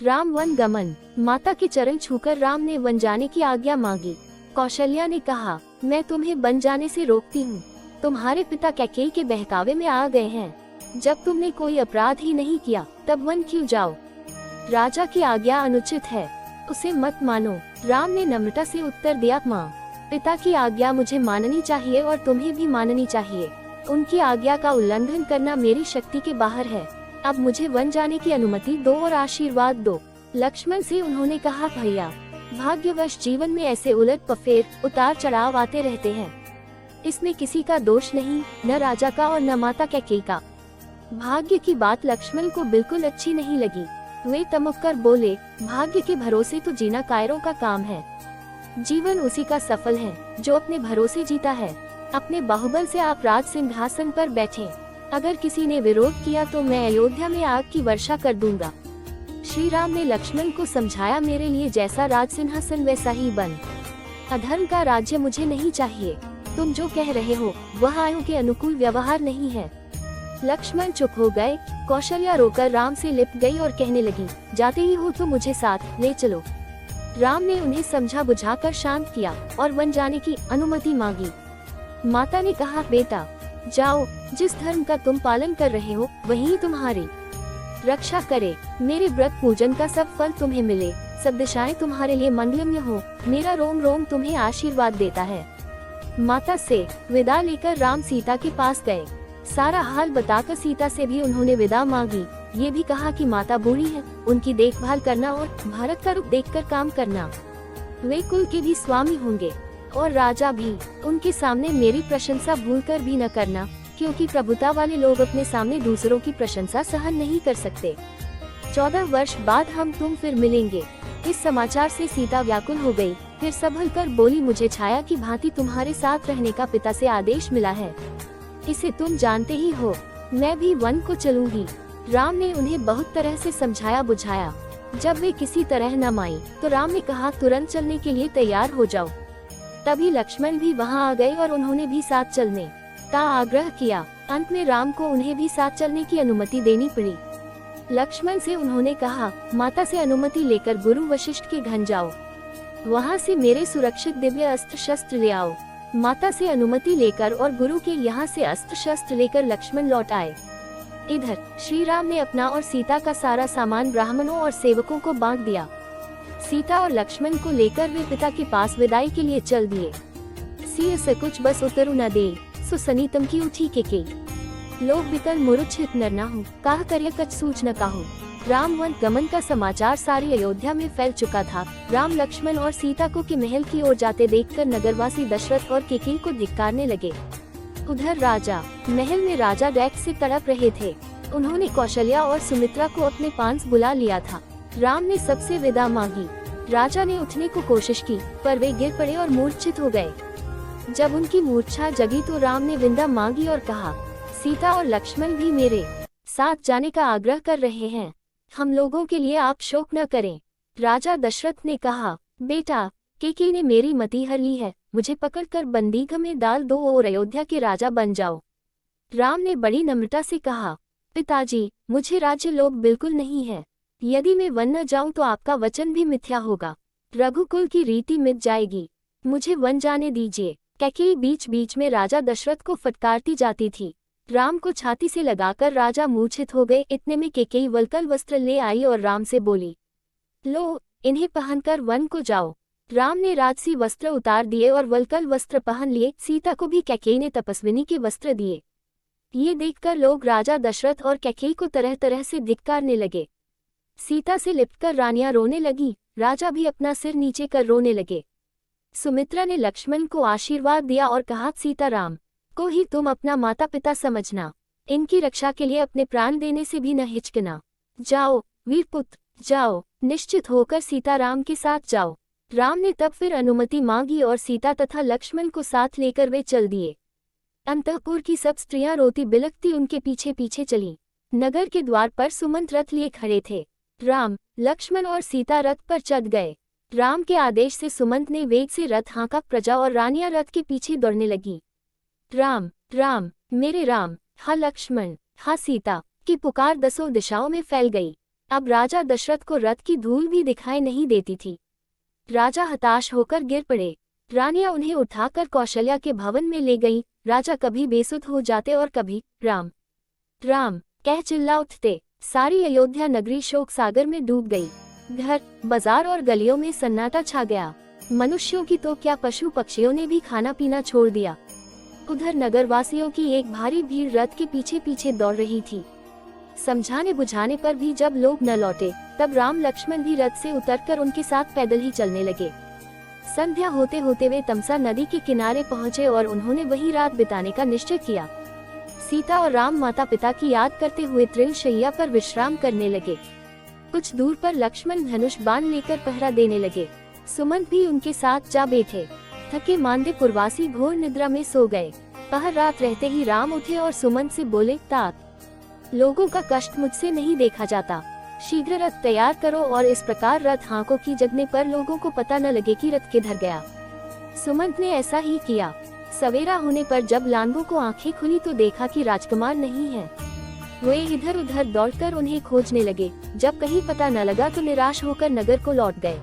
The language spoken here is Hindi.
राम वन गमन। माता के चरण छूकर राम ने वन जाने की आज्ञा मांगी। कौशल्या ने कहा, मैं तुम्हें वन जाने से रोकती हूँ। तुम्हारे पिता कैकेयी के बहकावे में आ गए हैं। जब तुमने कोई अपराध ही नहीं किया तब वन क्यों जाओ? राजा की आज्ञा अनुचित है, उसे मत मानो। राम ने नम्रता से उत्तर दिया, माँ, पिता की आज्ञा मुझे माननी चाहिए और तुम्हें भी माननी चाहिए। उनकी आज्ञा का उल्लंघन करना मेरी शक्ति के बाहर है। अब मुझे वन जाने की अनुमति दो और आशीर्वाद दो। लक्ष्मण से उन्होंने कहा, भैया, भाग्यवश जीवन में ऐसे उलट पफेर, उतार चढ़ाव आते रहते हैं। इसमें किसी का दोष नहीं, न राजा का और न माता कैकेयी का। भाग्य की बात लक्ष्मण को बिल्कुल अच्छी नहीं लगी। वे तमक कर बोले, भाग्य के भरोसे तो जीना कायरों का काम है। जीवन उसी का सफल है जो अपने भरोसे जीता है। अपने बाहुबल से आप राज सिंहासन पर बैठे। अगर किसी ने विरोध किया तो मैं अयोध्या में आग की वर्षा कर दूंगा। श्री राम ने लक्ष्मण को समझाया, मेरे लिए जैसा राज सिंहासन वैसा ही बन। अधर्म का राज्य मुझे नहीं चाहिए। तुम जो कह रहे हो वह आयु के अनुकूल व्यवहार नहीं है। लक्ष्मण चुप हो गए। कौशल्या रोकर राम से लिपट गई और कहने लगी, जाते ही हो तो मुझे साथ ले चलो। राम ने उन्हें समझा बुझाकर शांत किया और वन जाने की अनुमति मांगी। माता ने कहा, बेटा जाओ, जिस धर्म का तुम पालन कर रहे हो वही तुम्हारी रक्षा करे। मेरे व्रत पूजन का सब फल तुम्हें मिले। सब दिशाएं तुम्हारे लिए मंगलमय हो। मेरा रोम रोम तुम्हें आशीर्वाद देता है। माता से विदा लेकर राम सीता के पास गए। सारा हाल बताकर सीता से भी उन्होंने विदा मांगी। ये भी कहा कि माता बूढ़ी है, उनकी देखभाल करना और भारत का रुख देखकर काम करना। वे कुल के भी स्वामी होंगे और राजा भी। उनके सामने मेरी प्रशंसा भूलकर भी न करना, क्योंकि प्रभुता वाले लोग अपने सामने दूसरों की प्रशंसा सहन नहीं कर सकते। 14 वर्ष बाद हम तुम फिर मिलेंगे। इस समाचार से सीता व्याकुल हो गई। फिर संभल कर बोली, मुझे छाया की भांति तुम्हारे साथ रहने का पिता से आदेश मिला है। इसे तुम जानते ही हो। मैं भी वन को चलूंगी। राम ने उन्हें बहुत तरह से समझाया बुझाया। जब वे किसी तरह न मानी तो राम ने कहा, तुरंत चलने के लिए तैयार हो जाओ। तभी लक्ष्मण भी वहां आ गए और उन्होंने भी साथ चलने का आग्रह किया। अंत में राम को उन्हें भी साथ चलने की अनुमति देनी पड़ी। लक्ष्मण से उन्होंने कहा, माता से अनुमति लेकर गुरु वशिष्ठ के घर जाओ। वहां से मेरे सुरक्षित दिव्य अस्त्र शस्त्र ले आओ। माता से अनुमति लेकर और गुरु के यहाँ से अस्त्र शस्त्र लेकर लक्ष्मण लौट आए। इधर श्री राम ने अपना और सीता का सारा सामान ब्राह्मणों और सेवकों को बांट दिया। सीता और लक्ष्मण को लेकर वे पिता के पास विदाई के लिए चल दिए। सिय से कुछ बस उतरु न दे, सो सनीतम की उठी कैकेयी। लोग बिकल मुरुच्छित नर न हो, काह करिय कछ सूच न काहू। राम वन गमन का समाचार सारी अयोध्या में फैल चुका था। राम लक्ष्मण और सीता को के महल की ओर जाते देखकर नगरवासी दशरथ और कैकेयी को धिक्कारने लगे। उधर राजा महल में राजा डैक से तड़प रहे थे। उन्होंने कौशल्या और सुमित्रा को अपने पास बुला लिया था। राम ने सबसे विदा मांगी। राजा ने उठने को कोशिश की पर वे गिर पड़े और मूर्छित हो गए। जब उनकी मूर्छा जगी तो राम ने विदा मांगी और कहा, सीता और लक्ष्मण भी मेरे साथ जाने का आग्रह कर रहे हैं। हम लोगों के लिए आप शोक न करें। राजा दशरथ ने कहा, बेटा, कैकेयी ने मेरी मति हर ली है। मुझे पकड़कर बंदीगृह में डाल दो और अयोध्या के राजा बन जाओ। राम ने बड़ी नम्रता से कहा, पिताजी, मुझे राज्य लोभ बिल्कुल नहीं है। यदि मैं वन न जाऊं तो आपका वचन भी मिथ्या होगा। रघुकुल की रीति मिट जाएगी। मुझे वन जाने दीजिए। कैकेयी बीच बीच में राजा दशरथ को फटकारती जाती थी। राम को छाती से लगाकर राजा मूर्छित हो गए। इतने में कैकेयी वल्कल वस्त्र ले आई और राम से बोली, लो, इन्हें पहनकर वन को जाओ। राम ने राजसी वस्त्र उतार दिए और वल्कल वस्त्र पहन लिए। सीता को भी कैकेयी ने तपस्विनी के वस्त्र दिए। ये देखकर लोग राजा दशरथ और कैकेयी को तरह तरह से धिक्कारने लगे। सीता से लिपटकर रानियां रोने लगी। राजा भी अपना सिर नीचे कर रोने लगे। सुमित्रा ने लक्ष्मण को आशीर्वाद दिया और कहा, सीताराम को ही तुम अपना माता पिता समझना। इनकी रक्षा के लिए अपने प्राण देने से भी न हिचकना। जाओ वीरपुत्र, जाओ, निश्चित होकर सीताराम के साथ जाओ। राम ने तब फिर अनुमति मांगी और सीता तथा लक्ष्मण को साथ लेकर वे चल दिए। अंतःपुर की सब स्त्रियां रोती बिलखती उनके पीछे पीछे चलीं। नगर के द्वार पर सुमंत रथ लिए खड़े थे। राम, लक्ष्मण और सीता रथ पर चढ़ गए। राम के आदेश से सुमंत ने वेग से रथ हाँका। प्रजा और रानियां रथ के पीछे दौड़ने लगी। राम, राम, मेरे राम, हा लक्ष्मण, हा सीता की पुकार दसों दिशाओं में फैल गई। अब राजा दशरथ को रथ की धूल भी दिखाई नहीं देती थी। राजा हताश होकर गिर पड़े। रानियां उन्हें उठाकर कौशल्या के भवन में ले गई। राजा कभी बेसुध हो जाते और कभी राम राम कह चिल्ला उठते। सारी अयोध्या नगरी शोक सागर में डूब गई। घर, बाजार और गलियों में सन्नाटा छा गया। मनुष्यों की तो क्या, पशु पक्षियों ने भी खाना पीना छोड़ दिया। उधर नगरवासियों की एक भारी भीड़ रथ के पीछे पीछे दौड़ रही थी। समझाने बुझाने पर भी जब लोग न लौटे, तब राम लक्ष्मण भी रथ से उतरकर उनके साथ पैदल ही चलने लगे। संध्या होते होते वे तमसा नदी के किनारे पहुंचे और उन्होंने वहीं रात बिताने का निश्चय किया। सीता और राम माता पिता की याद करते हुए तृणशैया पर विश्राम करने लगे। कुछ दूर पर लक्ष्मण धनुष बाण लेकर पहरा देने लगे। सुमंत भी उनके साथ जा बैठे। थके मांदे पुरवासी घोर निद्रा में सो गए। पहर रात रहते ही राम उठे और सुमंत से बोले, तात, लोगों का कष्ट मुझसे नहीं देखा जाता। शीघ्र रथ तैयार करो और इस प्रकार रथ हांकों की जगने पर लोगों को पता न लगे कि रथ किधर गया। सुमंत ने ऐसा ही किया। सवेरा होने पर जब लांगों को आंखें खुली तो देखा कि राजकुमार नहीं है। वे इधर उधर दौड़कर उन्हें खोजने लगे। जब कहीं पता न लगा तो निराश होकर नगर को लौट गए।